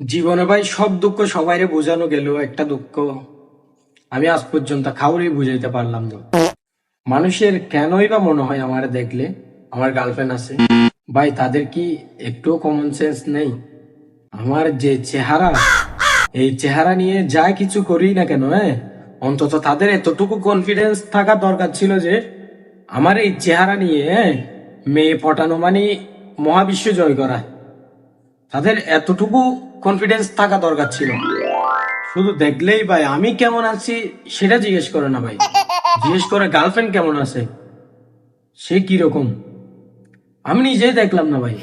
জীবনে ভাই সব দুঃখ সবাইরে বোঝানো গেল, একটা দুঃখ আমি আজ পর্যন্ত কাউরে বুঝাইতে পারলাম না। মানুষের কেনই বা মনে হয় আমার দেখলে আমার গার্লফ্রেন্ড আছে, ভাই তাদের কি একটুও কমন সেন্স নেই? আমার যে চেহারা, এই চেহারা নিয়ে যা কিছু করি না কেন, অন্তত তাদের এতটুকু কনফিডেন্স থাকা দরকার ছিল যে আমার এই চেহারা নিয়ে মেয়ে পটানো মানে মহাবিশ্ব জয় করা। তাদের এতটুকু কনফিডেন্স থাকা দরকার ছিল। শুধু দেখলেই ভাই আমি কেমন আছি সেটা জিজ্ঞেস করে না ভাই, জিজ্ঞেস করে গার্লফ্রেন্ড কেমন আছে, সে কি রকম। আমি নিজেই দেখলাম না ভাই,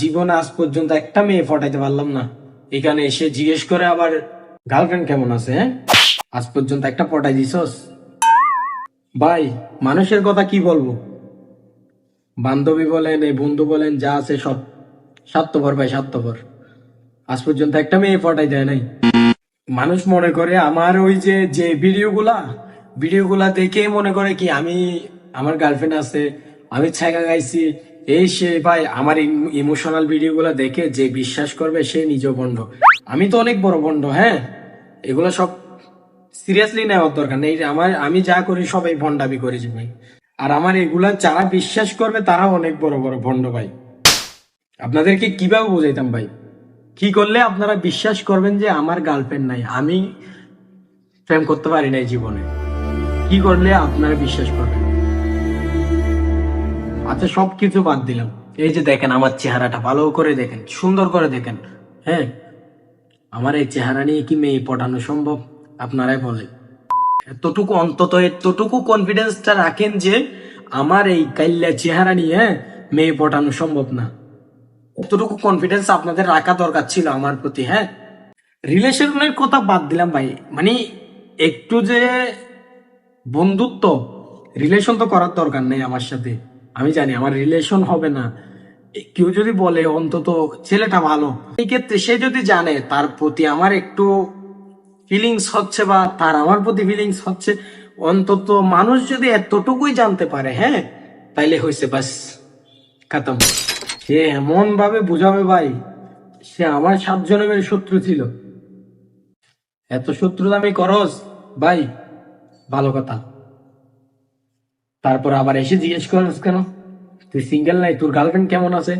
জীবনে আজ পর্যন্ত একটা মেয়ে পটাইতে পারলাম না, এখানে এসে জিজ্ঞেস করে আবার গার্লফ্রেন্ড কেমন আছে। আজ পর্যন্ত একটা পটাই দিছস? ভাই মানুষের কথা কি বলবো, বান্ধবী বলেন এই বন্ধু বলেন যা আছে সব স্বার্থপর ভাই, স্বার্থপর। আজ পর্যন্ত একটা মেয়ে পটাই দেয় নাই। মানুষ মনে করে আমার ওই যে যে ভিডিওগুলা দেখে মনে করে কি আমি, আমার গার্লফ্রেন্ড আছে, আমি ছাইকা গাইছি, এই সে। ভাই আমার ইমোশনাল ভিডিওগুলা দেখে যে বিশ্বাস করবে সে নিজেও ভণ্ড। আমি তো অনেক বড় ভণ্ড, হ্যাঁ। এগুলো সব সিরিয়াসলি নেওয়ার দরকার নেই। আমি যা করি সবাই ভণ্ডামি করেছি ভাই। আর আমার এগুলা যারা বিশ্বাস করবে তারা অনেক বড় বড় ভণ্ড ভাই। আপনাদেরকে কিভাবে বোঝাইতাম ভাই, কি করলে আপনারা বিশ্বাস করবেন যে আমার গার্লফ্রেন্ড নাই, আমি প্রেম করতে পারি নাই জীবনে? কি করলে আপনারা বিশ্বাস করবেন? আচ্ছা সবকিছু বাদ দিলাম, এই যে দেখেন আমার চেহারাটা ভালো করে দেখেন, সুন্দর করে দেখেন, হ্যাঁ। আমার এই চেহারা নিয়ে কি মেয়ে পটানো সম্ভব? আপনারাই বলেন। এতটুকু অন্তত এতটুকু কনফিডেন্সটা রাখেন যে আমার এই কাইল্লা চেহারা নিয়ে মেয়ে পটানো সম্ভব না। এতটুকু কনফিডেন্স আপনাদের রাখা দরকার ছিল আমার প্রতি, হ্যাঁ। রিলেশনের কথা বাদ দিলাম ভাই, মানে একটু যে বন্ধুত্ব, রিলেশন তো করার দরকার নেই আমার সাথে। আমি জানি আমার রিলেশন হবে না, কেউ যদি বলে অন্তত ছেলেটা ভালো, এই ক্ষেত্রে সে যদি জানে তার প্রতি আমার একটু ফিলিংস হচ্ছে বা তার আমার প্রতি ফিলিংস হচ্ছে, অন্তত মানুষ যদি এতটুকুই জানতে পারে, হ্যাঁ, তাইলে হয়েছে, বাস খতম। সে এমন ভাবে বুঝাবে ভাই, সে আমার 7 জন্মের শত্রু ছিল। এত শত্রুতা আমি করস ভাই, ভালো কথা। তারপর আবার এসে জিজ্ঞেস করস কেন তুই সিঙ্গেল নাই, তোর গার্লফ্রেন্ড কেমন আছে?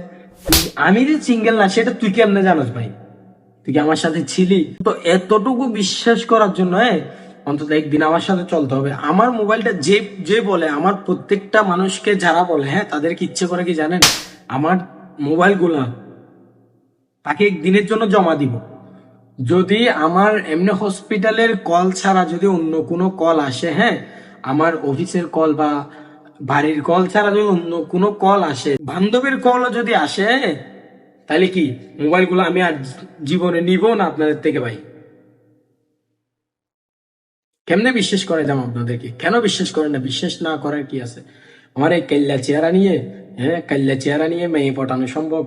আমি যে সিঙ্গেল না সেটা তুই কেমনে জানোস ভাই? তুই কি আমার সাথে ছিলি? তো এতটুকু বিশ্বাস করার জন্য অন্তত একদিন আমার সাথে চলতে হবে। আমার মোবাইলটা যে যে বলে, আমার প্রত্যেকটা মানুষকে যারা বলে, হ্যাঁ, তাদেরকে ইচ্ছে করে কি জানেন, আমার মোবাইল গুলা তাকে একদিনের জন্য জমা দিব। যদি আমার এমনি হসপিটালের কল ছাড়া যদি অন্য কোনো কল আসে, হ্যাঁ, আমার অফিসের কল বা বাড়ির কল ছাড়া যদি অন্য কোনো কল আসে, বান্ধবীর কলও যদি আসে, তাহলে কি মোবাইলগুলো আমি আর জীবনে নিব না আপনাদের থেকে ভাই। কেমনে বিশ্বাস করে যাম আপনাদেরকে? কেন বিশ্বাস করেন না? বিশ্বাস না করার কি আছে? আমার এই কাল্লা চেহারা নিয়ে, হ্যাঁ, কাল্লা চেহারা নিয়ে মেয়ে পটানো সম্ভব?